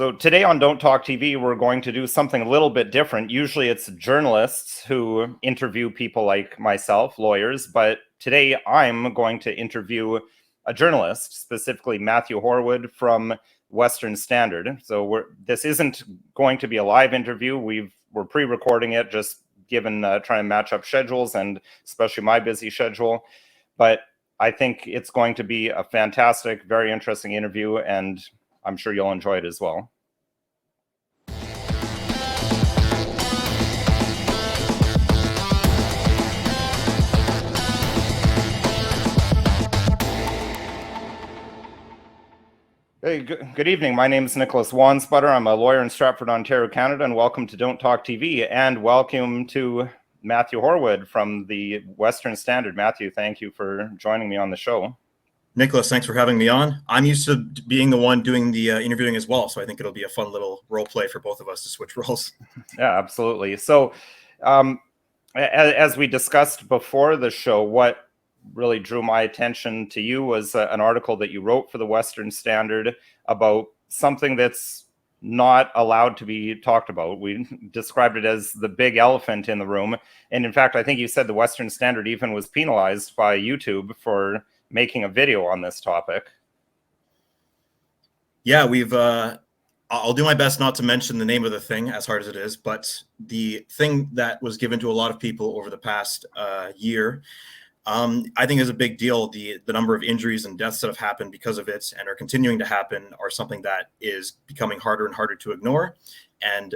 So today on Don't Talk TV, we're going to do something a little bit different. Usually it's journalists who interview people like myself, lawyers, but today I'm going to interview a journalist, specifically Matthew Horwood from Western Standard. So this isn't going to be a live interview. We're pre-recording it, just given trying to match up schedules and especially my busy schedule. But I think it's going to be a fantastic, very interesting interview, and I'm sure you'll enjoy it as well. Hey, good evening. My name is Nicholas Wansbutter. I'm a lawyer in Stratford, Ontario, Canada, and welcome to Don't Talk TV, and welcome to Matthew Horwood from the Western Standard. Matthew, thank you for joining me on the show. Nicholas, thanks for having me on. I'm used to being the one doing the interviewing as well, so I think it'll be a fun little role play for both of us to switch roles. Yeah, absolutely. So as we discussed before the show, what really drew my attention to you was an article that you wrote for the Western Standard about something that's not allowed to be talked about. We described it as the big elephant in the room. And in fact, I think you said the Western Standard even was penalized by YouTube for making a video on this topic. Yeah, I'll do my best not to mention the name of the thing, as hard as it is, but the thing that was given to a lot of people over the past year, I think is a big deal. The number of injuries and deaths that have happened because of it and are continuing to happen are something that is becoming harder and harder to ignore. And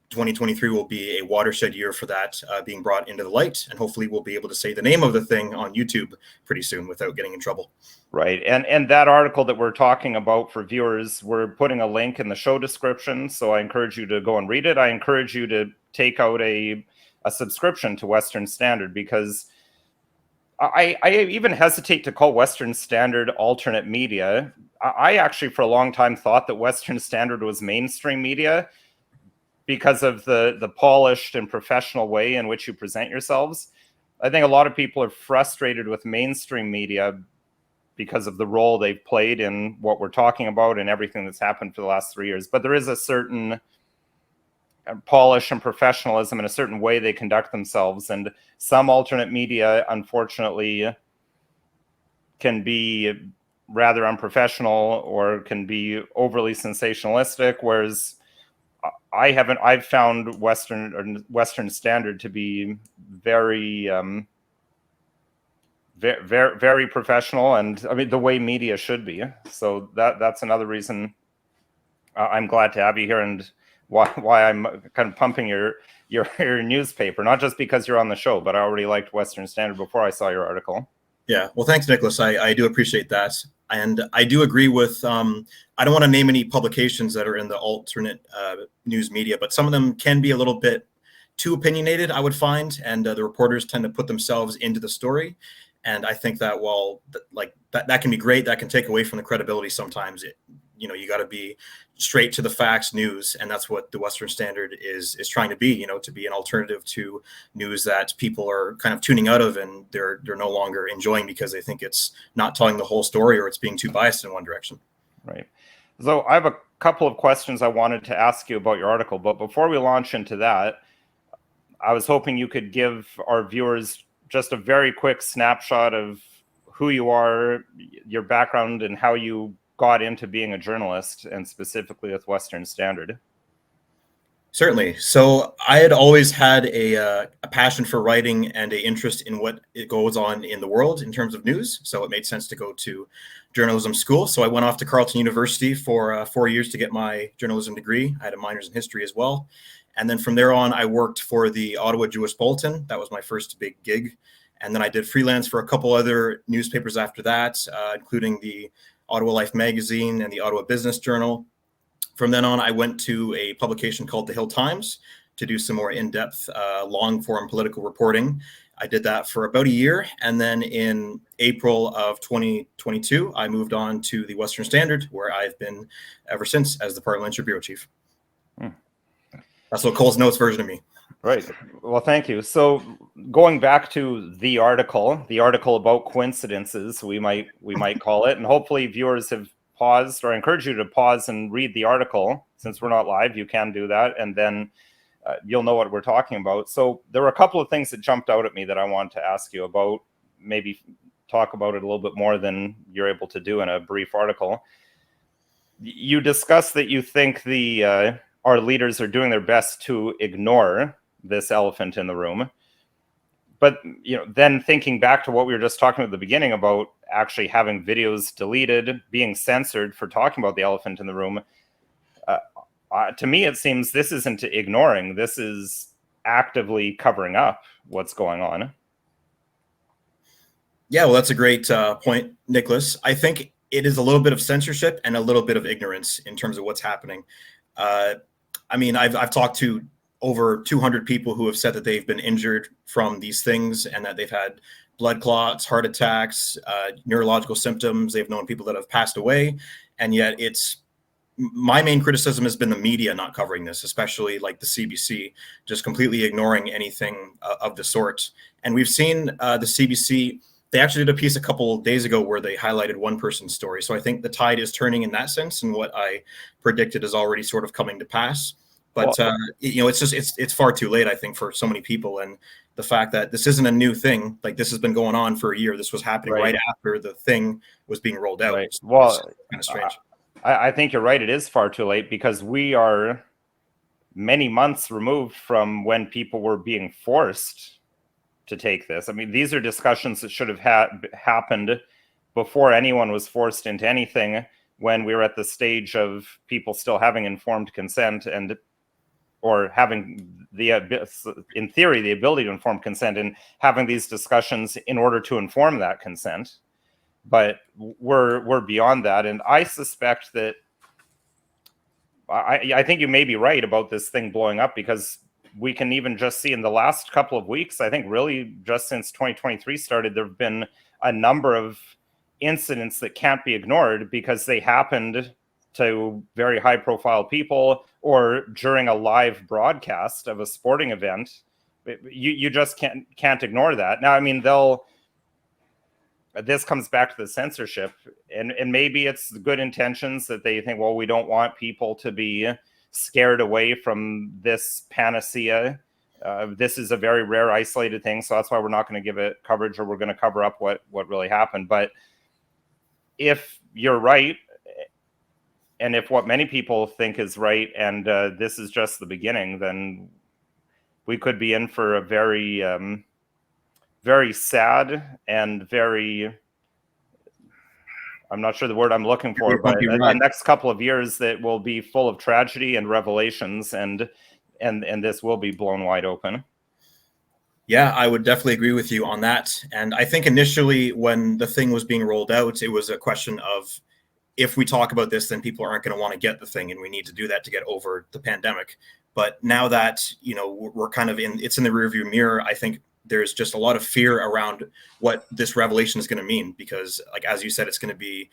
2023 will be a watershed year for that being brought into the light, and hopefully we'll be able to say the name of the thing on YouTube pretty soon without getting in trouble. Right, and that article that we're talking about, for viewers, we're putting a link in the show description, so I encourage you to go and read it. I encourage you to take out a subscription to Western Standard, because I even hesitate to call Western Standard alternate media. I actually for a long time thought that Western Standard was mainstream media, because of the polished and professional way in which you present yourselves. I think a lot of people are frustrated with mainstream media because of the role they've played in what we're talking about and everything that's happened for the last 3 years. But there is a certain polish and professionalism and a certain way they conduct themselves. And some alternate media, unfortunately, can be rather unprofessional or can be overly sensationalistic, whereas I've found Western Standard to be very, very professional, and I mean the way media should be. So that's another reason I'm glad to have you here, and why I'm kind of pumping your newspaper, not just because you're on the show, but I already liked Western Standard before I saw your article. Yeah, well, thanks, Nicholas. I do appreciate that. And I do agree with, I don't want to name any publications that are in the alternate news media, but some of them can be a little bit too opinionated, I would find. And the reporters tend to put themselves into the story. And I think that while that can be great, that can take away from the credibility sometimes. You got to be straight to the facts news, and that's what the Western Standard is trying to be. To be an alternative to news that people are kind of tuning out of, and they're no longer enjoying because they think it's not telling the whole story or it's being too biased in one direction. Right. So I have a couple of questions I wanted to ask you about your article, but before we launch into that, I was hoping you could give our viewers just a very quick snapshot of who you are, your background, and how you got into being a journalist, and specifically with Western Standard. Certainly. So I had always had a passion for writing and an interest in what it goes on in the world in terms of news. So it made sense to go to journalism school. So I went off to Carleton University for 4 years to get my journalism degree. I had a minors in history as well. And then from there on, I worked for the Ottawa Jewish Bulletin. That was my first big gig. And then I did freelance for a couple other newspapers after that, including the Ottawa Life magazine and the Ottawa Business Journal. From then on, I went to a publication called The Hill Times to do some more in-depth, long-form political reporting. I did that for about a year. And then in April of 2022, I moved on to the Western Standard, where I've been ever since as the Parliamentary Bureau Chief. That's what Cole's Notes version of me. Right. Well, thank you. So going back to the article about coincidences, we might call it, and hopefully viewers have paused, or I encourage you to pause and read the article. Since we're not live, you can do that, and then you'll know what we're talking about. So there were a couple of things that jumped out at me that I wanted to ask you about, maybe talk about it a little bit more than you're able to do in a brief article. You discussed that you think our leaders are doing their best to ignore this elephant in the room. But then thinking back to what we were just talking about at the beginning about actually having videos deleted, being censored for talking about the elephant in the room, to me it seems this isn't ignoring. This is actively covering up what's going on. Yeah, well, that's a great point, Nicholas. I think it is a little bit of censorship and a little bit of ignorance in terms of what's happening. I mean, I've talked to over 200 people who have said that they've been injured from these things and that they've had blood clots, heart attacks, neurological symptoms. They've known people that have passed away. And yet my main criticism has been the media not covering this, especially like the CBC, just completely ignoring anything of the sort. And we've seen the CBC, they actually did a piece a couple of days ago where they highlighted one person's story. So I think the tide is turning in that sense, and what I predicted is already sort of coming to pass. But it's far too late, I think, for so many people. And the fact that this isn't a new thing, like this has been going on for a year. This was happening right after the thing was being rolled out. Right. So well, kind of strange. I think you're right. It is far too late because we are many months removed from when people were being forced to take this. I mean, these are discussions that should have happened before anyone was forced into anything, when we were at the stage of people still having informed consent or having in theory, the ability to inform consent, and having these discussions in order to inform that consent. But we're beyond that. And I suspect that I think you may be right about this thing blowing up, because we can even just see in the last couple of weeks, I think really just since 2023 started, there have been a number of incidents that can't be ignored because they happened to very high profile people or during a live broadcast of a sporting event. You just can't ignore that. Now, I mean, this comes back to the censorship, and maybe it's the good intentions that they think, well, we don't want people to be scared away from this panacea. This is a very rare, isolated thing, so that's why we're not going to give it coverage, or we're going to cover up what really happened. But if you're right, and if what many people think is right, and this is just the beginning, then we could be in for a very, very sad and very, I'm not sure the word I'm looking for, but the next couple of years that will be full of tragedy and revelations, and this will be blown wide open. Yeah, I would definitely agree with you on that. And I think initially when the thing was being rolled out, it was a question of, if we talk about this, then people aren't going to want to get the thing, and we need to do that to get over the pandemic. But now that, we're kind of it's in the rearview mirror, I think there's just a lot of fear around what this revelation is going to mean, because, like, as you said, it's going to be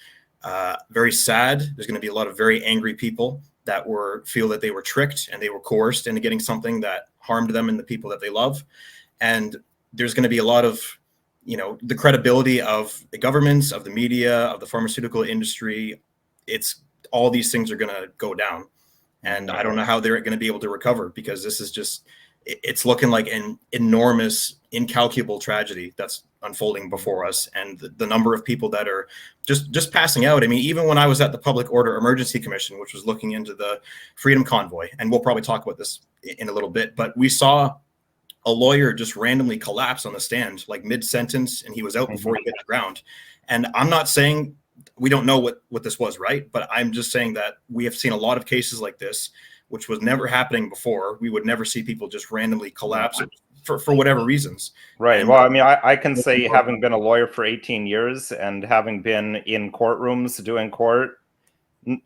very sad. There's going to be a lot of very angry people that feel that they were tricked and they were coerced into getting something that harmed them and the people that they love. And there's going to be a lot of, the credibility of the governments, of the media, of the pharmaceutical industry. It's all these things are going to go down. And I don't know how they're going to be able to recover, because this is just, it's looking like an enormous, incalculable tragedy that's unfolding before us. And the number of people that are just passing out. I mean, even when I was at the Public Order Emergency Commission, which was looking into the Freedom Convoy, and we'll probably talk about this in a little bit, but we saw a lawyer just randomly collapse on the stand, like mid-sentence, and he was out before he hit the ground. And I'm not saying we don't know what this was, right? But I'm just saying that we have seen a lot of cases like this, which was never happening before. We would never see people just randomly collapse for whatever reasons. Right. And, well, I mean, I can say, having been a lawyer for 18 years and having been in courtrooms doing court,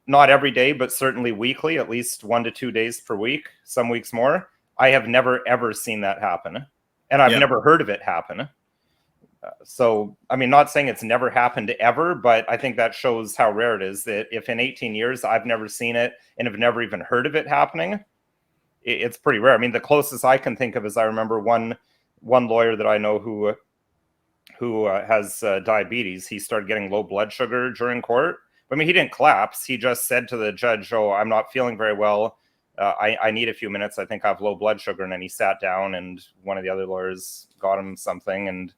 not every day, but certainly weekly, at least 1 to 2 days per week, some weeks more, I have never, ever seen that happen. And I've never heard of it happen. So, I mean, not saying it's never happened ever, but I think that shows how rare it is, that if in 18 years I've never seen it and have never even heard of it happening, it's pretty rare. I mean, the closest I can think of is, I remember one lawyer that I know who has diabetes. He started getting low blood sugar during court, I mean, he didn't collapse. He just said to the judge, "Oh, I'm not feeling very well. I need a few minutes. I think I have low blood sugar." And then he sat down, and one of the other lawyers got him something, and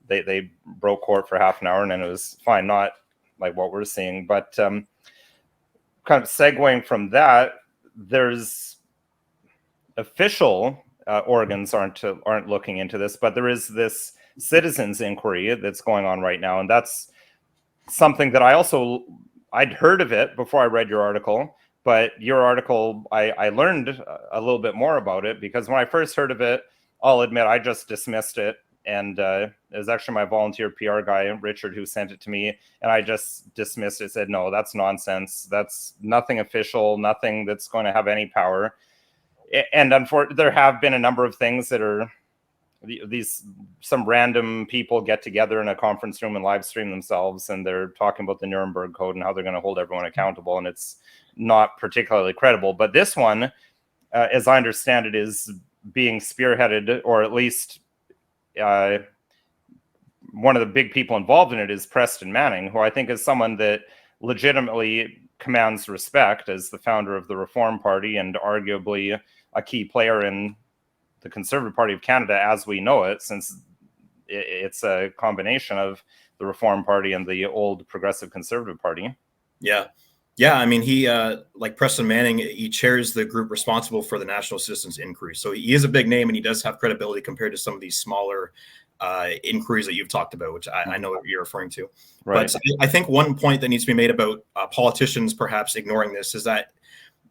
they broke court for half an hour, and then it was fine. Not like what we're seeing, but kind of segueing from that, there's official organs aren't looking into this, but there is this citizens inquiry that's going on right now, and that's something that I'd heard of it before I read your article. But your article, I learned a little bit more about it, because when I first heard of it, I'll admit I just dismissed it. And it was actually my volunteer PR guy, Richard, who sent it to me. And I just dismissed it, said, no, that's nonsense. That's nothing official, nothing that's going to have any power. And unfortunately, there have been a number of things that are some random people get together in a conference room and live stream themselves, and they're talking about the Nuremberg Code and how they're going to hold everyone accountable. And it's not particularly credible. But this one, as I understand it, is being spearheaded, or at least one of the big people involved in it is Preston Manning, who I think is someone that legitimately commands respect as the founder of the Reform Party, and arguably a key player in the Conservative Party of Canada as we know it, since it's a combination of the Reform Party and the old Progressive Conservative Party. Yeah, I mean, he, like Preston Manning, he chairs the group responsible for the National Citizens Inquiry. So he is a big name, and he does have credibility compared to some of these smaller inquiries that you've talked about, which I know what you're referring to. Right. But I think one point that needs to be made about politicians perhaps ignoring this is that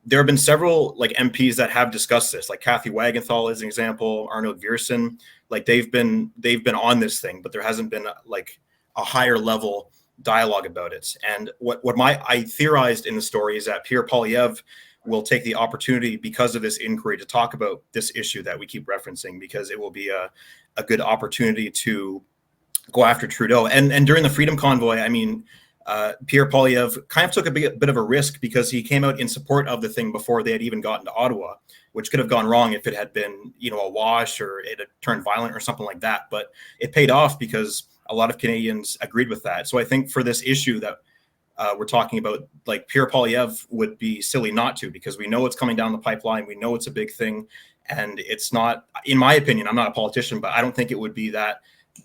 there have been several like MPs that have discussed this, like Kathy Wagenthal is an example, Arnold Viersen, like they've been on this thing, but there hasn't been like a higher level dialogue about it. And what I theorized in the story is that Pierre Poilievre will take the opportunity because of this inquiry to talk about this issue that we keep referencing, because it will be a good opportunity to go after Trudeau. And during the Freedom Convoy, I mean, Pierre Poilievre kind of took a bit of a risk, because he came out in support of the thing before they had even gotten to Ottawa, which could have gone wrong if it had been, a wash or it had turned violent or something like that. But it paid off because a lot of Canadians agreed with that. So I think for this issue that we're talking about, like Pierre Poilievre would be silly not to, because we know it's coming down the pipeline. We know it's a big thing. And it's not, in my opinion, I'm not a politician, but I don't think it would be that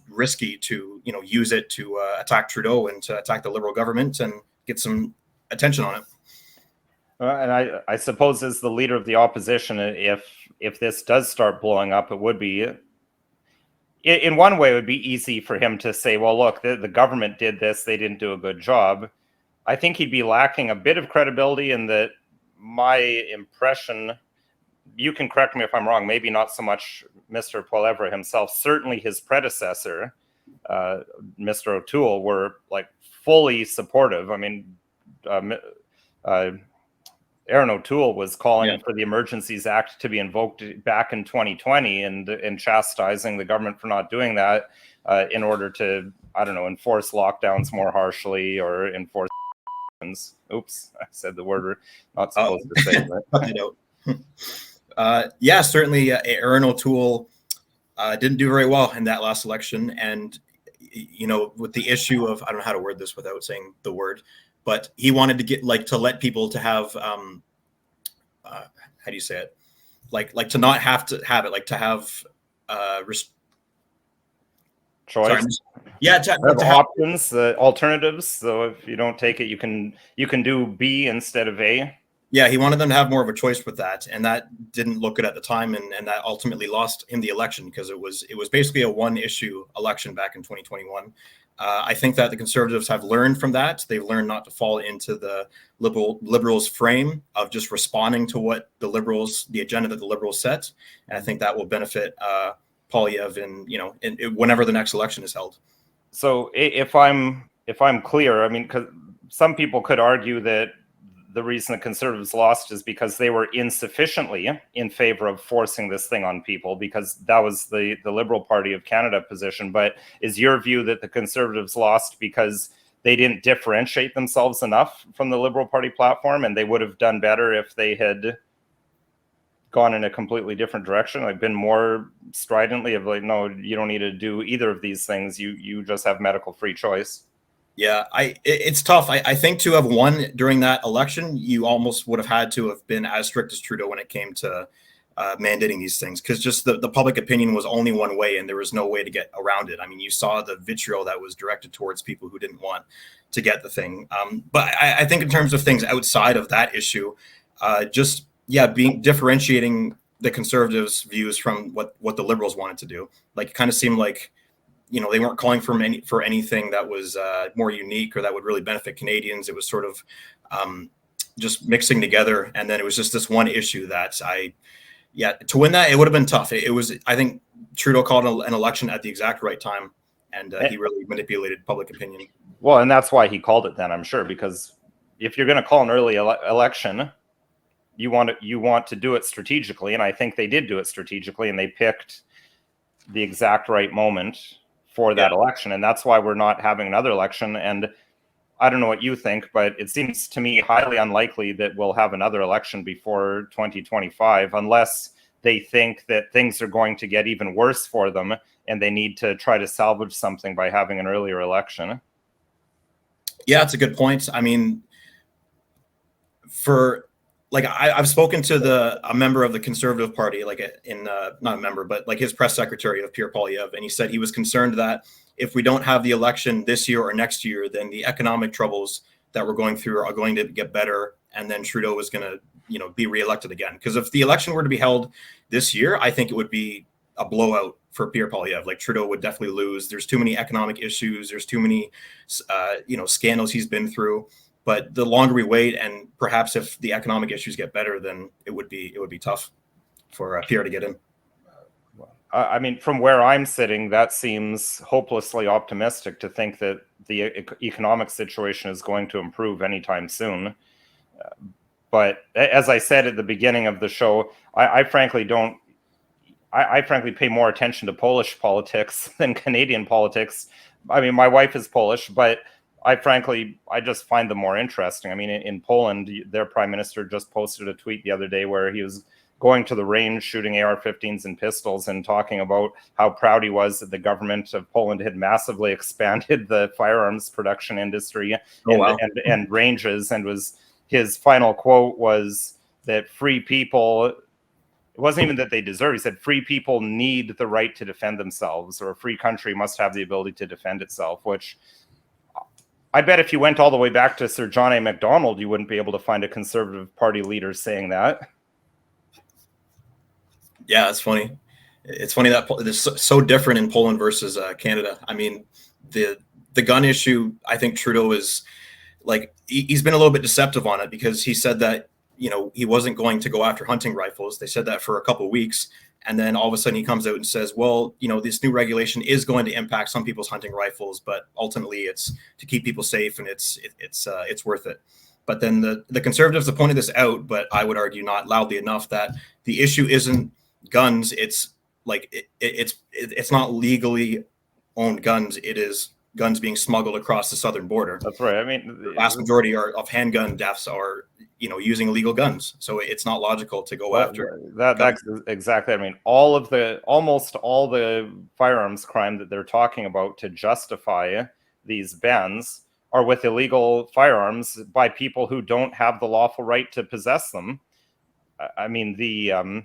risky to use it to attack Trudeau and to attack the Liberal government and get some attention on it. And I suppose as the leader of the opposition, if this does start blowing up, it would be, in one way, it would be easy for him to say, well, look, the government did this, they didn't do a good job. I think he'd be lacking a bit of credibility in that. My impression, you can correct me if I'm wrong, maybe not so much Mr. Poilievre himself, certainly his predecessor, Mr. O'Toole, were like fully supportive. I mean, Aaron O'Toole was calling for the Emergencies Act to be invoked back in 2020 and chastising the government for not doing that in order to, I don't know, enforce lockdowns more harshly or enforce. Oops, I said the word we're not supposed to say. Yeah, certainly Aaron O'Toole didn't do very well in that last election. And, with the issue of, I don't know how to word this without saying the word, but he wanted to get to let people to have, how do you say it? Like to not have to have it, like to have choice. Sorry, to have options, alternatives. So if you don't take it, you can do B instead of A. Yeah, he wanted them to have more of a choice with that, and that didn't look good at the time, and that ultimately lost him the election, because it was basically a one-issue election back in 2021. I think that the Conservatives have learned from that. They've learned not to fall into the Liberals' frame of just responding to what the agenda that the Liberals set, and I think that will benefit Poilievre in whenever the next election is held. So if I'm clear, I mean, because some people could argue that the reason the Conservatives lost is because they were insufficiently in favor of forcing this thing on people, because that was the Liberal Party of Canada position. But is your view that the Conservatives lost because they didn't differentiate themselves enough from the Liberal Party platform, and they would have done better if they had gone in a completely different direction, like been more stridently of like, no, you don't need to do either of these things. You just have medical free choice? Yeah, it's tough. I think to have won during that election, you almost would have had to have been as strict as Trudeau when it came to mandating these things, because just the public opinion was only one way and there was no way to get around it. I mean, you saw the vitriol that was directed towards people who didn't want to get the thing. But I think in terms of things outside of that issue, just, yeah, being differentiating the Conservatives' views from what the Liberals wanted to do. Like, it kind of seemed like, you know, they weren't calling for anything that was more unique or that would really benefit Canadians. It was sort of just mixing together. And then it was just this one issue that to win that, it would have been tough. It was, I think Trudeau called an election at the exact right time, and he really manipulated public opinion. Well, and that's why he called it then, I'm sure, because if you're going to call an early election, you want to do it strategically. And I think they did do it strategically, and they picked the exact right moment for that election. And that's why we're not having another election. And I don't know what you think, but it seems to me highly unlikely that we'll have another election before 2025, unless they think that things are going to get even worse for them and they need to try to salvage something by having an earlier election. Yeah, it's a good point. I mean, I've spoken to a member of the Conservative Party, like not a member, but like his press secretary of Pierre Poilievre, and he said he was concerned that if we don't have the election this year or next year, then the economic troubles that we're going through are going to get better, and then Trudeau is going to, be reelected again. Because if the election were to be held this year, I think it would be a blowout for Pierre Poilievre. Like, Trudeau would definitely lose. There's too many economic issues. There's too many, scandals he's been through. But the longer we wait, and perhaps if the economic issues get better, then it would be tough for Pierre to get in. I mean, from where I'm sitting, that seems hopelessly optimistic to think that the economic situation is going to improve anytime soon. But as I said at the beginning of the show, I frankly don't. I frankly pay more attention to Polish politics than Canadian politics. I mean, my wife is Polish, but I just find them more interesting. I mean, in Poland, their prime minister just posted a tweet the other day where he was going to the range, shooting AR-15s and pistols, and talking about how proud he was that the government of Poland had massively expanded the firearms production industry and ranges. And his final quote was that free people, it wasn't even that they deserve, he said free people need the right to defend themselves, or a free country must have the ability to defend itself, which I bet if you went all the way back to Sir John A. Macdonald, you wouldn't be able to find a Conservative Party leader saying that. Yeah, it's funny. It's funny that it's so different in Poland versus Canada. I mean, the gun issue, I think Trudeau is, like, he's been a little bit deceptive on it, because he said that, he wasn't going to go after hunting rifles. They said that for a couple of weeks. And then all of a sudden he comes out and says, well, this new regulation is going to impact some people's hunting rifles, but ultimately it's to keep people safe, and it's worth it. But then the Conservatives have pointed this out, but I would argue not loudly enough, that the issue isn't guns. It's like, it's not legally owned guns. It is guns being smuggled across the southern border. That's right. I mean, the vast majority of handgun deaths are, using illegal guns. So it's not logical to go after that. That's exactly. I mean, almost all the firearms crime that they're talking about to justify these bans are with illegal firearms by people who don't have the lawful right to possess them. I mean, the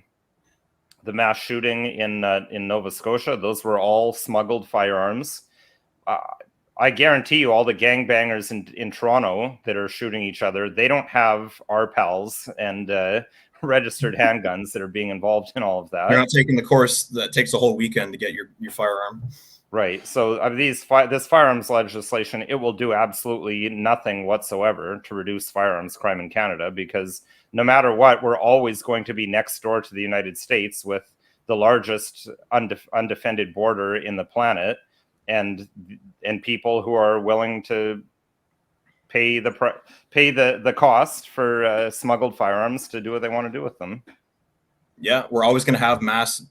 mass shooting in Nova Scotia, those were all smuggled firearms. I guarantee you all the gangbangers in Toronto that are shooting each other, they don't have RPALs and registered handguns that are being involved in all of that. You're not taking the course that takes a whole weekend to get your firearm. Right. So this firearms legislation, it will do absolutely nothing whatsoever to reduce firearms crime in Canada, because no matter what, we're always going to be next door to the United States with the largest undefended border in the planet, and people who are willing to pay the cost for smuggled firearms to do what they want to do with them. Yeah, we're always going to have mass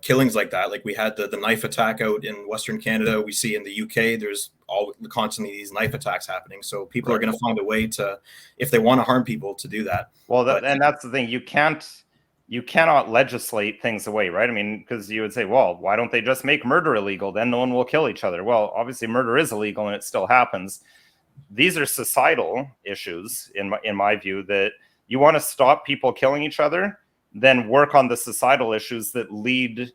killings like that. Like, we had the knife attack out in Western Canada. We see in the UK, there's constantly these knife attacks happening. So people are going to find a way to, if they want to harm people, to do that. Well, and that's the thing. You can't, you cannot legislate things away, right? I mean, because you would say, well, why don't they just make murder illegal? Then no one will kill each other. Well, obviously murder is illegal and it still happens. These are societal issues, in my view, that you want to stop people killing each other, then work on the societal issues that lead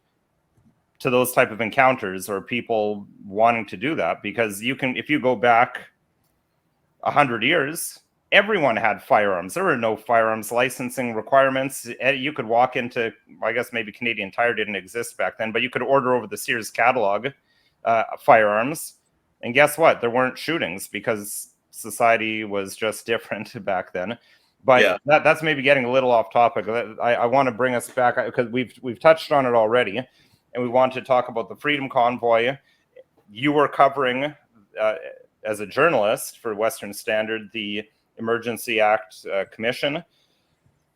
to those type of encounters or people wanting to do that. Because you can, if you go back 100 years, everyone had firearms. There were no firearms licensing requirements. You could walk into, I guess maybe Canadian Tire didn't exist back then, but you could order over the Sears catalog firearms. And guess what? There weren't shootings because society was just different back then. But yeah, that's maybe getting a little off topic. I want to bring us back because we've touched on it already, and we want to talk about the Freedom Convoy. You were covering, as a journalist for Western Standard, the Emergency Act Commission.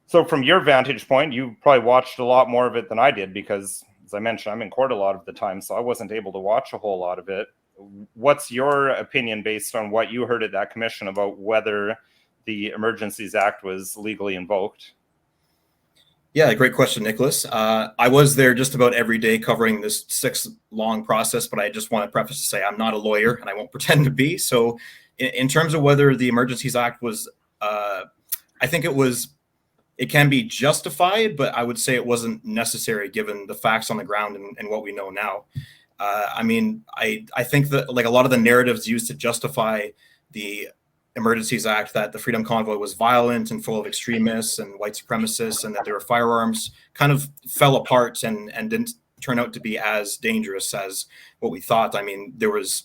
So from your vantage point, you probably watched a lot more of it than I did because, as I mentioned, I'm in court a lot of the time, so I wasn't able to watch a whole lot of it. What's your opinion based on what you heard at that commission about whether the Emergencies Act was legally invoked? Yeah, great question, Nicholas. I was there just about every day covering this 6-long process, but I just want to preface to say I'm not a lawyer and I won't pretend to be. So in terms of whether the Emergencies Act was, I think it can be justified, but I would say it wasn't necessary given the facts on the ground and what we know now. I mean, I think that like a lot of the narratives used to justify the Emergencies Act, that the Freedom Convoy was violent and full of extremists and white supremacists and that there were firearms, kind of fell apart and didn't turn out to be as dangerous as what we thought. I mean, there was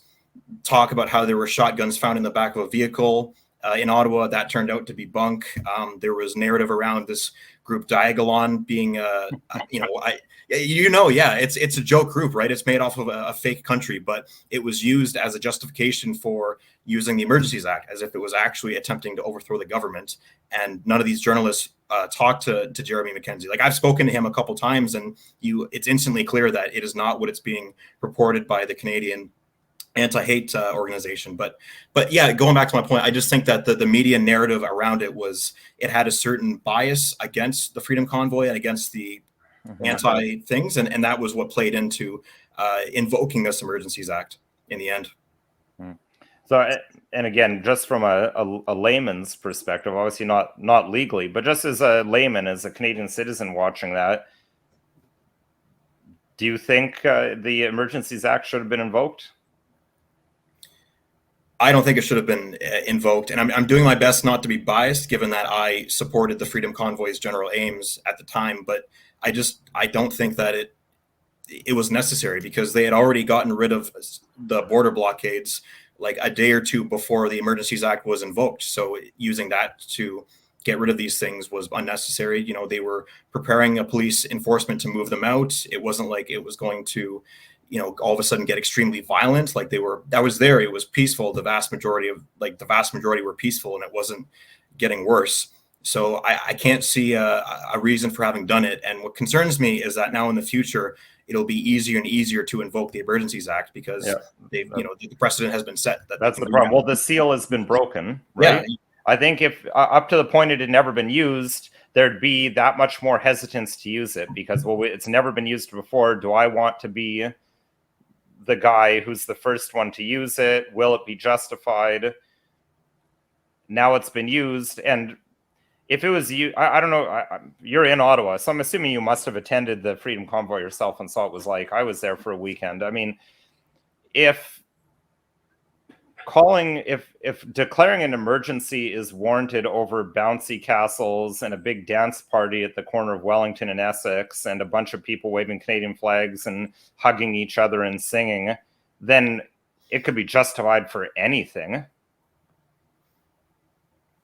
talk about how there were shotguns found in the back of a vehicle in Ottawa. That turned out to be bunk. There was narrative around this group Diagolon being, it's a joke group, right? It's made off of a fake country, but it was used as a justification for using the Emergencies Act as if it was actually attempting to overthrow the government. And none of these journalists talked to Jeremy McKenzie. Like, I've spoken to him a couple times, and it's instantly clear that it is not what it's being reported by the Canadian anti-hate organization. But yeah, going back to my point, I just think that the media narrative around it had a certain bias against the Freedom Convoy and against the anti things, and that was what played into invoking this Emergencies Act in the end. So, and again, just from a layman's perspective, obviously not legally, but just as a layman, as a Canadian citizen watching that, do you think the Emergencies Act should have been invoked? I don't think it should have been invoked, and I'm doing my best not to be biased, given that I supported the Freedom Convoy's general aims at the time. But I don't think that it was necessary, because they had already gotten rid of the border blockades like a day or two before the Emergencies Act was invoked. So using that to get rid of these things was unnecessary. You know, they were preparing a police enforcement to move them out. It wasn't like it was going to, all of a sudden get extremely violent. Like it was peaceful. The vast majority were peaceful, and it wasn't getting worse. So I can't see a reason for having done it. And what concerns me is that now in the future, it'll be easier and easier to invoke the Emergencies Act because the precedent has been set. That's the problem. Well, the seal has been broken, right? Yeah. I think if up to the point it had never been used, there'd be that much more hesitance to use it because, well, it's never been used before. Do I want to be the guy who's the first one to use it? Will it be justified? Now it's been used, and if it was you, I don't know, you're in Ottawa, so I'm assuming you must have attended the Freedom Convoy yourself and saw what it was like. I was there for a weekend. I mean, if declaring an emergency is warranted over bouncy castles and a big dance party at the corner of Wellington and Essex and a bunch of people waving Canadian flags and hugging each other and singing, then it could be justified for anything.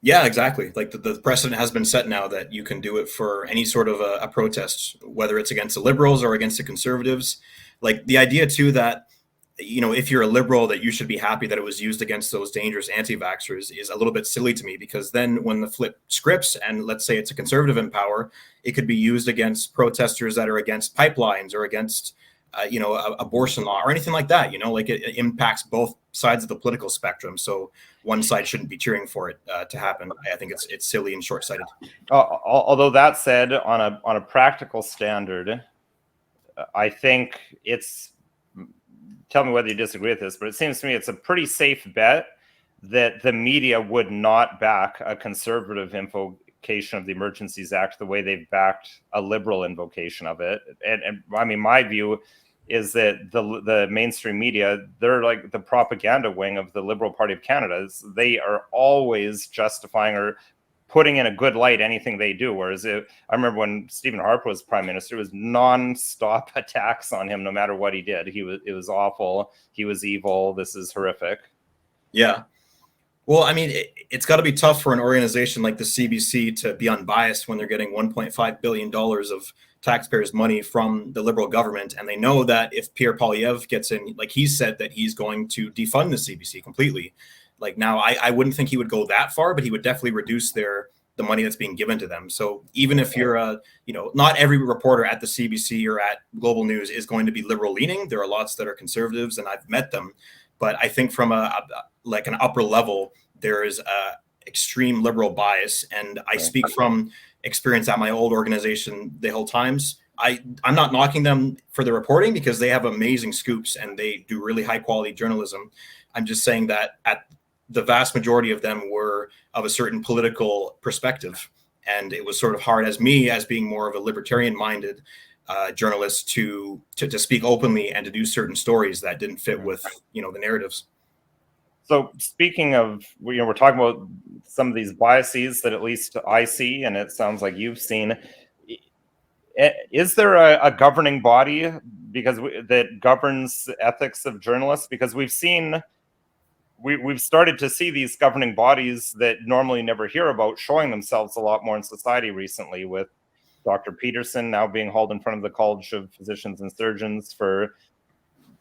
Yeah, exactly. Like the precedent has been set now that you can do it for any sort of a protest, whether it's against the Liberals or against the Conservatives. Like the idea too that, if you're a Liberal, that you should be happy that it was used against those dangerous anti-vaxxers is a little bit silly to me, because then when the flip scripts and let's say it's a Conservative in power, it could be used against protesters that are against pipelines or against abortion law or anything like that. Like it impacts both sides of the political spectrum. So one side shouldn't be cheering for it to happen. I think it's silly and short-sighted. Although that said, on a practical standard, I think it's, tell me whether you disagree with this, but it seems to me it's a pretty safe bet that the media would not back a conservative invocation of the Emergencies Act the way they've backed a liberal invocation of it. And I mean, my view is that the mainstream media, they're like the propaganda wing of the Liberal Party of Canada. They are always justifying or putting in a good light anything they do. Whereas I remember when Stephen Harper was prime minister, it was non-stop attacks on him no matter what he did. It was awful. He was evil. This is horrific. Yeah. Well, I mean, it's got to be tough for an organization like the CBC to be unbiased when they're getting $1.5 billion of taxpayers' money from the Liberal government. And they know that if Pierre Poilievre gets in, like he said, that he's going to defund the CBC completely. Like now, I wouldn't think he would go that far, but he would definitely reduce the money that's being given to them. So even if you're not every reporter at the CBC or at Global News is going to be liberal leaning. There are lots that are conservatives, and I've met them. But I think from an upper level, there is extreme liberal bias. And I speak from experience at my old organization, the Hill Times. I'm not knocking them for the reporting because they have amazing scoops and they do really high quality journalism. I'm just saying that the vast majority of them were of a certain political perspective. And it was sort of hard as being more of a libertarian minded journalist to speak openly and to do certain stories that didn't fit with, the narratives. So speaking of, we're talking about some of these biases that at least I see, and it sounds like you've seen. Is there a governing body that governs ethics of journalists? Because we've started to see these governing bodies that normally never hear about showing themselves a lot more in society recently, with Dr. Peterson now being hauled in front of the College of Physicians and Surgeons for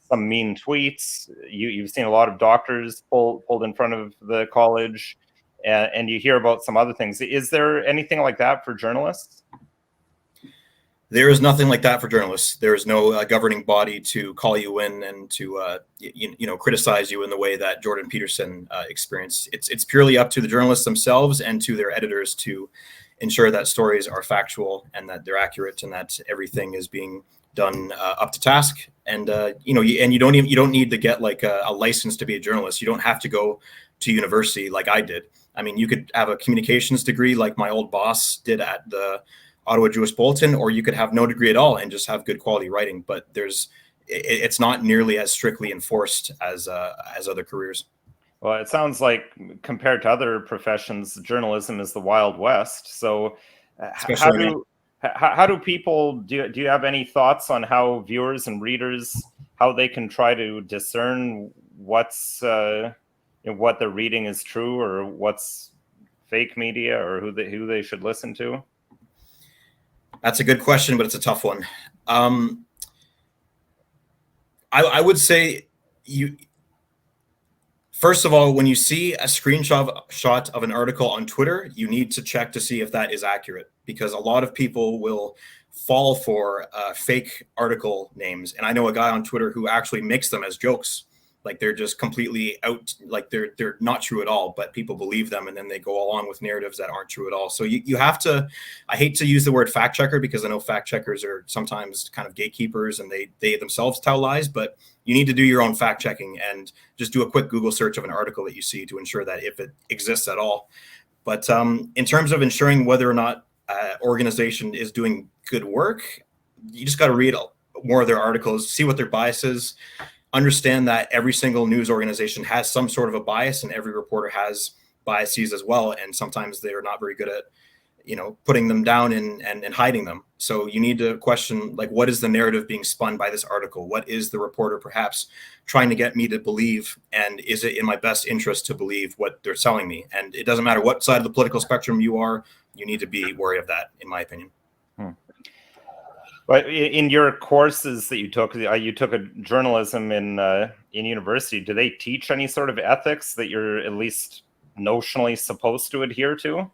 some mean tweets. You've seen a lot of doctors pulled in front of the college, and you hear about some other things. Is there anything like that for journalists? There is nothing like that for journalists. There is no governing body to call you in and to criticize you in the way that Jordan Peterson experienced. It's purely up to the journalists themselves and to their editors to ensure that stories are factual and that they're accurate and that everything is being done up to task. And you don't need to get like a license to be a journalist. You don't have to go to university like I did. I mean, you could have a communications degree like my old boss did at the Ottawa Jewish Bulletin, or you could have no degree at all and just have good quality writing. But it's not nearly as strictly enforced as other careers. Well, it sounds like compared to other professions, journalism is the Wild West. So how do people, do you have any thoughts on how viewers and readers, how they can try to discern what's what they're reading is true or what's fake media, or who they should listen to? That's a good question, but it's a tough one. I would say first of all, when you see a screenshot of an article on Twitter, you need to check to see if that is accurate, because a lot of people will fall for fake article names. And I know a guy on Twitter who actually makes them as jokes. Like they're just completely out, like they're not true at all, but people believe them, and then they go along with narratives that aren't true at all. So you have to, I hate to use the word fact checker because I know fact checkers are sometimes kind of gatekeepers and they themselves tell lies, but you need to do your own fact checking and just do a quick Google search of an article that you see to ensure that if it exists at all. But in terms of ensuring whether or not organization is doing good work, you just got to read more of their articles, see what their bias is. Understand that every single news organization has some sort of a bias, and every reporter has biases as well. And sometimes they're not very good at, putting them down and hiding them. So you need to question, like, what is the narrative being spun by this article? What is the reporter perhaps trying to get me to believe? And is it in my best interest to believe what they're telling me? And it doesn't matter what side of the political spectrum you are, you need to be wary of that, in my opinion. But in your courses that you took a journalism in university. Do they teach any sort of ethics that you're at least notionally supposed to adhere to?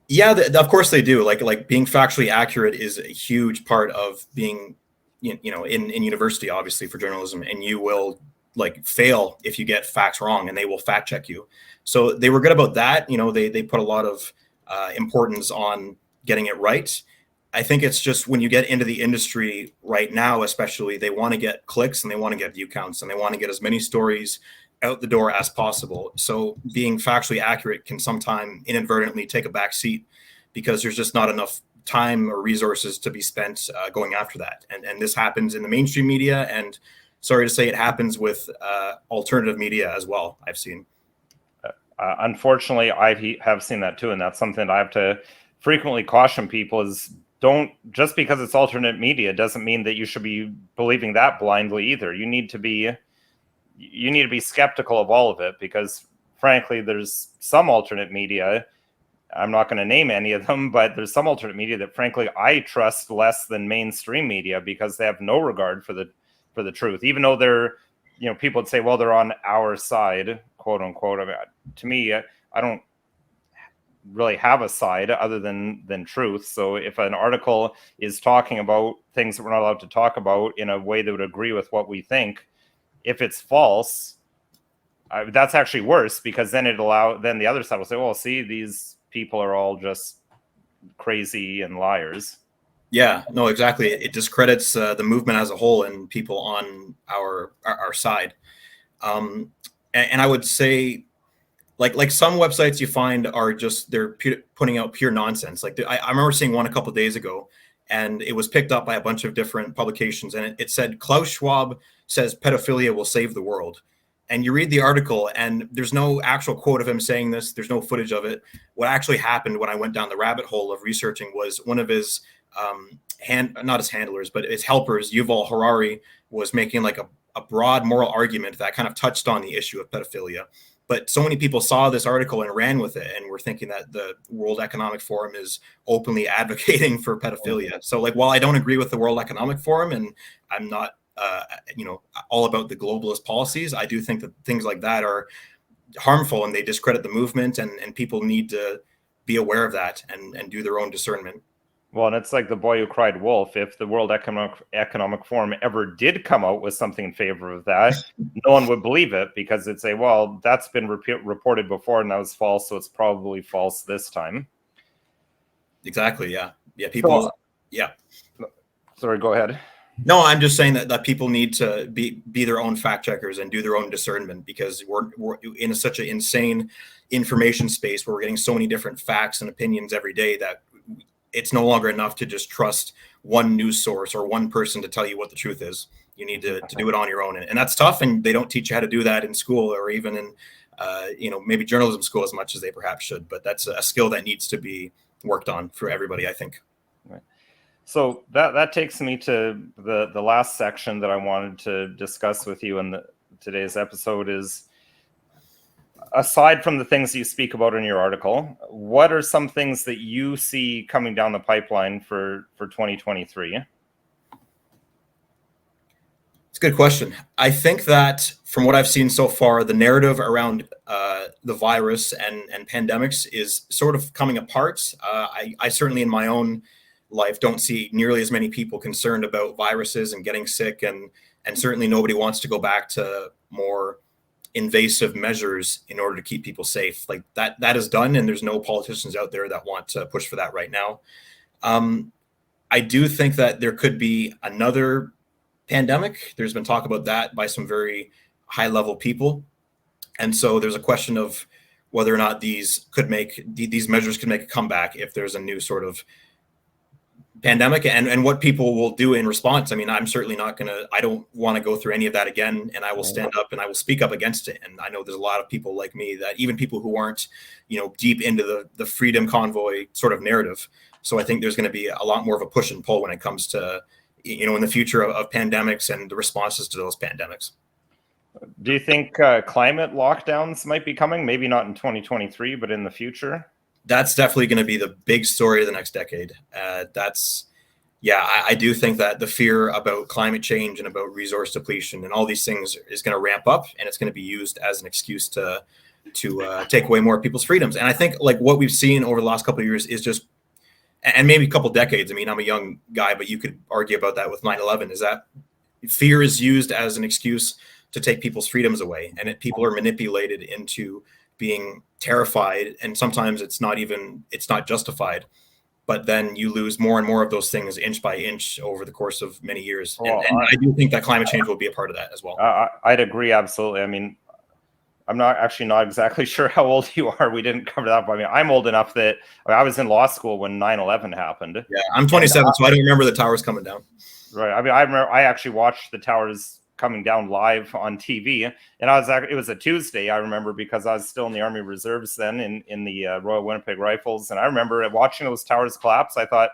Yeah, of course they do. Like being factually accurate is a huge part of being in university, obviously, for journalism, and you will like fail if you get facts wrong, and they will fact check you. So they were good about that. They put a lot of importance on getting it right. I think it's just when you get into the industry right now, especially, they want to get clicks and they want to get view counts and they want to get as many stories out the door as possible. So being factually accurate can sometimes inadvertently take a back seat because there's just not enough time or resources to be spent going after that. And this happens in the mainstream media, and sorry to say, it happens with alternative media as well, I've seen. Unfortunately, I have seen that too, and that's something that I have to frequently caution people is don't, just because it's alternate media doesn't mean that you should be believing that blindly either. You need to be skeptical of all of it, because frankly, there's some alternate media, I'm not going to name any of them, but there's some alternate media that frankly I trust less than mainstream media because they have no regard for the truth, even though they're, people would say, well, they're on our side, quote unquote. I mean, to me, I don't really have a side other than truth. So if an article is talking about things that we're not allowed to talk about in a way that would agree with what we think, if it's false, that's actually worse, because then then the other side will say, well, see, these people are all just crazy and liars. Yeah, no, exactly. It discredits the movement as a whole and people on our side. And I would say, like some websites you find are just, they're putting out pure nonsense. Like I remember seeing one a couple of days ago, and it was picked up by a bunch of different publications, and it said Klaus Schwab says pedophilia will save the world. And you read the article, and there's no actual quote of him saying this. There's no footage of it. What actually happened when I went down the rabbit hole of researching was one of his not his handlers, but his helpers, Yuval Harari, was making like a broad moral argument that kind of touched on the issue of pedophilia. But so many people saw this article and ran with it, and were thinking that the World Economic Forum is openly advocating for pedophilia. So like, while I don't agree with the World Economic Forum, and I'm not all about the globalist policies, I do think that things like that are harmful and they discredit the movement, and people need to be aware of that and do their own discernment. Well, and it's like the boy who cried wolf. If the World Economic Forum ever did come out with something in favor of that, no one would believe it, because it'd say, well, that's been reported before and that was false, so it's probably false this time. Exactly, yeah. Yeah, people, yeah. Sorry, go ahead. No, I'm just saying that people need to be their own fact checkers and do their own discernment, because we're in such an insane information space where we're getting so many different facts and opinions every day that it's no longer enough to just trust one news source or one person to tell you what the truth is. You need to do it on your own. And that's tough. And they don't teach you how to do that in school, or even in, maybe journalism school as much as they perhaps should. But that's a skill that needs to be worked on for everybody, I think. Right. So that takes me to the last section that I wanted to discuss with you in today's episode is, aside from the things that you speak about in your article, what are some things that you see coming down the pipeline for 2023? It's a good question. I think that from what I've seen so far, the narrative around the virus and pandemics is sort of coming apart. I certainly in my own life don't see nearly as many people concerned about viruses and getting sick, and certainly nobody wants to go back to more invasive measures in order to keep people safe. Like that is done, and there's no politicians out there that want to push for that right now. I do think that there could be another pandemic. There's been talk about that by some very high level people, and so there's a question of whether or not these measures could make a comeback if there's a new sort of pandemic, and what people will do in response. I mean, I'm certainly I don't want to go through any of that again, and I will stand up and I will speak up against it. And I know there's a lot of people like me, that even people who aren't, deep into the freedom convoy sort of narrative. So I think there's going to be a lot more of a push and pull when it comes to, in the future of pandemics and the responses to those pandemics. Do you think climate lockdowns might be coming? Maybe not in 2023, but in the future? That's definitely going to be the big story of the next decade. I do think that the fear about climate change and about resource depletion and all these things is going to ramp up, and it's going to be used as an excuse to take away more people's freedoms. And I think like what we've seen over the last couple of years is just and maybe a couple decades. I mean, I'm a young guy, but you could argue about that with 9/11. Is that fear is used as an excuse to take people's freedoms away, and people are manipulated into being terrified, and sometimes it's not justified. But then you lose more and more of those things inch by inch over the course of many years. Well, and I do think that climate change will be a part of that as well. I'd agree absolutely. I mean, I'm not exactly sure how old you are. We didn't cover that, but I mean, I'm old enough that I was in law school when 9/11 happened. Yeah, I'm 27, so I don't remember the towers coming down. Right. I mean, I remember I actually watched the towers coming down live on TV, and it was a Tuesday. I remember because I was still in the Army Reserves then in the Royal Winnipeg Rifles, and I remember watching those towers collapse. I thought,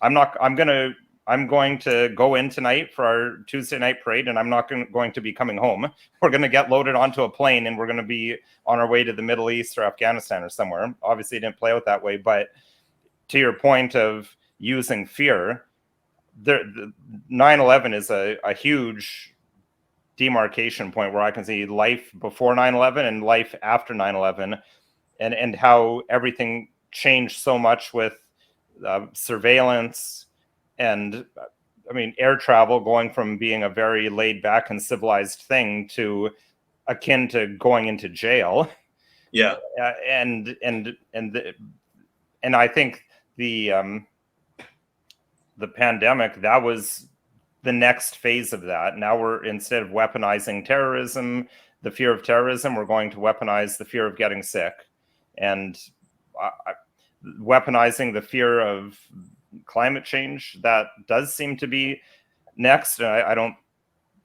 I'm going to go in tonight for our Tuesday night parade, and I'm not going to be coming home. We're going to get loaded onto a plane, and we're going to be on our way to the Middle East or Afghanistan or somewhere. Obviously, it didn't play out that way, but to your point of using fear, the 9/11 is a huge demarcation point where I can see life before 9/11 and life after 9/11, and how everything changed so much with surveillance and I mean air travel going from being a very laid back and civilized thing to akin to going into jail. Yeah. And I think the pandemic, that was the next phase of that. Now we're, instead of weaponizing terrorism, the fear of terrorism, we're going to weaponize the fear of getting sick, and weaponizing the fear of climate change. That does seem to be next. I don't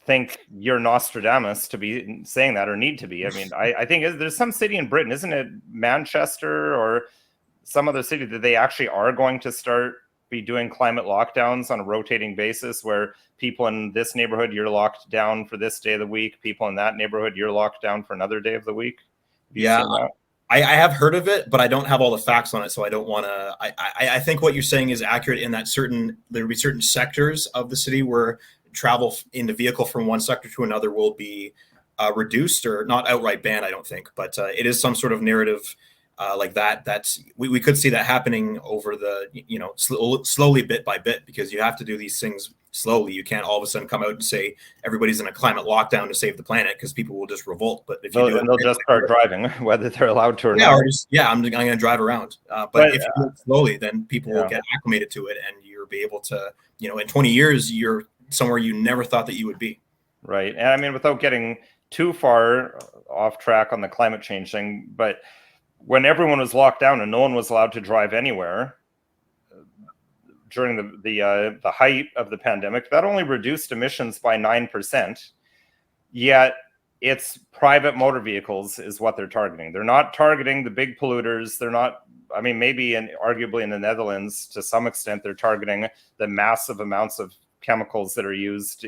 think you're Nostradamus to be saying that, or need to be. I mean, I think there's some city in Britain, isn't it Manchester or some other city, that they actually are going to start be doing climate lockdowns on a rotating basis, where people in this neighborhood, you're locked down for this day of the week. People in that neighborhood, you're locked down for another day of the week. Yeah, I have heard of it, but I don't have all the facts on it, so I don't want to. I think what you're saying is accurate in that there will be certain sectors of the city where travel in the vehicle from one sector to another will be reduced, or not outright banned, I don't think, but it is some sort of narrative like that. We could see that happening over the, slowly, bit by bit, because you have to do these things slowly. You can't all of a sudden come out and say everybody's in a climate lockdown to save the planet, because people will just revolt. But if you do it, they'll just start driving, whether they're allowed to or not. I'm going to drive around. But if you do it slowly, then people will get acclimated to it, and you'll be able to, in 20 years, you're somewhere you never thought that you would be. Right. And I mean, without getting too far off track on the climate change thing, but when everyone was locked down and no one was allowed to drive anywhere during the height of the pandemic, that only reduced emissions by 9%. Yet it's private motor vehicles is what they're targeting. They're not targeting the big polluters. They're not, I mean, maybe arguably in the Netherlands, to some extent, they're targeting the massive amounts of chemicals that are used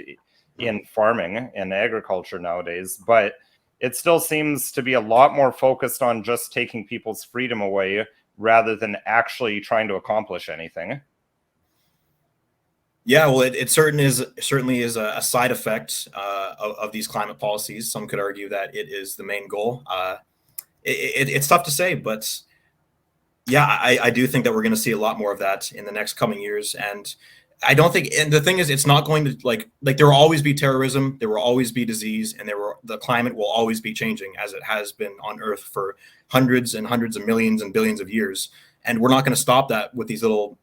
in farming and agriculture nowadays. But it still seems to be a lot more focused on just taking people's freedom away rather than actually trying to accomplish anything. Yeah, well, it certainly is a side effect of these climate policies. Some could argue that it is the main goal. It's tough to say, but yeah, I do think that we're going to see a lot more of that in the next coming years. And I don't think, and the thing is, it's not going to like there will always be terrorism, there will always be disease, and the climate will always be changing, as it has been on Earth for hundreds and hundreds of millions and billions of years. And we're not going to stop that with these little,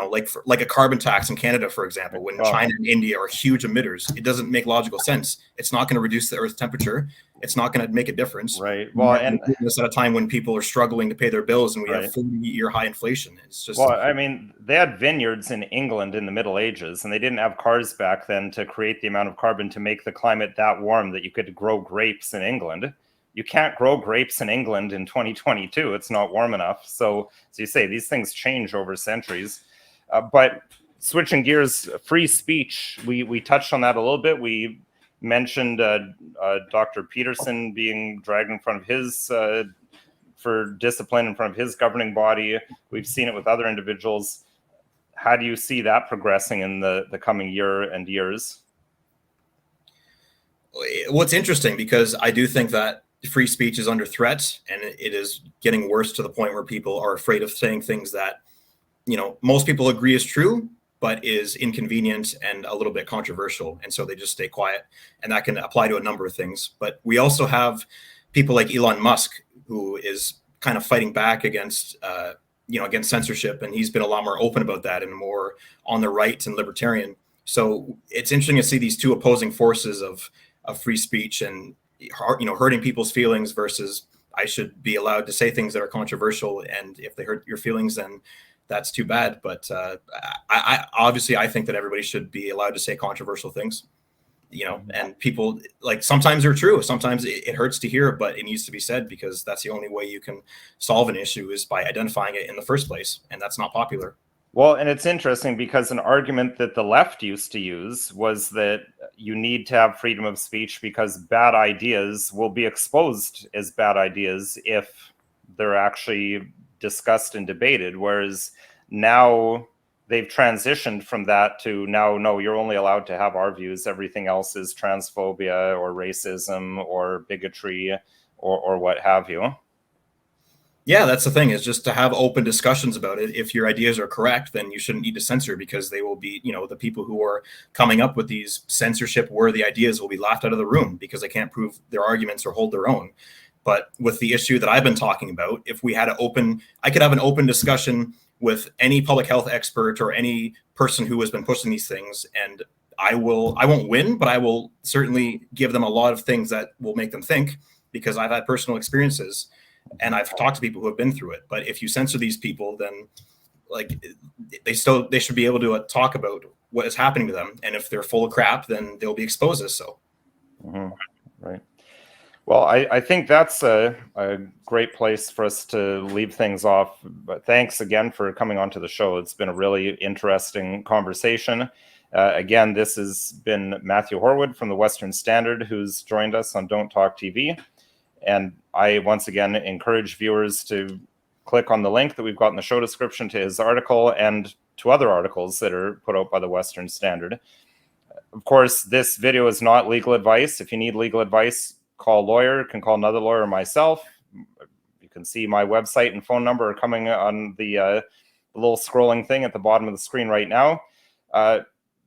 like a carbon tax in Canada, for example. When China and India are huge emitters, it doesn't make logical sense. It's not going to reduce the Earth's temperature. It's not going to make a difference. Right. Well, and this at a time when people are struggling to pay their bills, and we have 40-year high inflation. It's just, well, I mean, they had vineyards in England in the Middle Ages, and they didn't have cars back then to create the amount of carbon to make the climate that warm that you could grow grapes in England. You can't grow grapes in England in 2022. It's not warm enough. So, as you say, these things change over centuries. But switching gears, free speech, we touched on that a little bit. We mentioned Dr. Peterson being dragged in front of his, for discipline in front of his governing body. We've seen it with other individuals. How do you see that progressing in the coming year and years? What's interesting, because I do think that free speech is under threat, and it is getting worse to the point where people are afraid of saying things that most people agree is true, but is inconvenient and a little bit controversial. And so they just stay quiet. And that can apply to a number of things. But we also have people like Elon Musk, who is kind of fighting back against, against censorship. And he's been a lot more open about that and more on the right and libertarian. So it's interesting to see these two opposing forces of free speech and, hurting people's feelings versus I should be allowed to say things that are controversial. And if they hurt your feelings, then that's too bad. But I think that everybody should be allowed to say controversial things, and people, like, sometimes they're true. Sometimes it hurts to hear, but it needs to be said because that's the only way you can solve an issue is by identifying it in the first place. And that's not popular. Well, and it's interesting because an argument that the left used to use was that you need to have freedom of speech because bad ideas will be exposed as bad ideas if they're actually discussed and debated. Whereas now they've transitioned from that to now, no, you're only allowed to have our views. Everything else is transphobia or racism or bigotry or what have you. Yeah, that's the thing, is just to have open discussions about it. If your ideas are correct, then you shouldn't need to censor because they will be, the people who are coming up with these censorship-worthy ideas will be laughed out of the room because they can't prove their arguments or hold their own. But with the issue that I've been talking about, if we had I could have an open discussion with any public health expert or any person who has been pushing these things, and I won't win, but I will certainly give them a lot of things that will make them think because I've had personal experiences. And I've talked to people who have been through it. But if you censor these people, then they should be able to talk about what is happening to them. And if they're full of crap, then they'll be exposed as so. Mm-hmm. Right. Well, I think that's a great place for us to leave things off. But thanks again for coming onto the show. It's been a really interesting conversation. Again, this has been Matthew Horwood from the Western Standard, who's joined us on Don't Talk TV. And I, once again, encourage viewers to click on the link that we've got in the show description to his article and to other articles that are put out by the Western Standard. Of course, this video is not legal advice. If you need legal advice, call a lawyer. You can call another lawyer or myself. You can see my website and phone number are coming on the little scrolling thing at the bottom of the screen right now.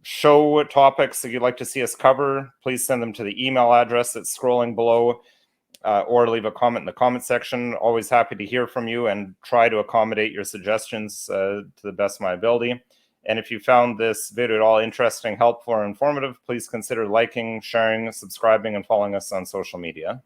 Show topics that you'd like to see us cover. Please send them to the email address that's scrolling below. Or leave a comment in the comment section. Always happy to hear from you and try to accommodate your suggestions to the best of my ability. And if you found this video at all interesting, helpful, or informative, please consider liking, sharing, subscribing, and following us on social media.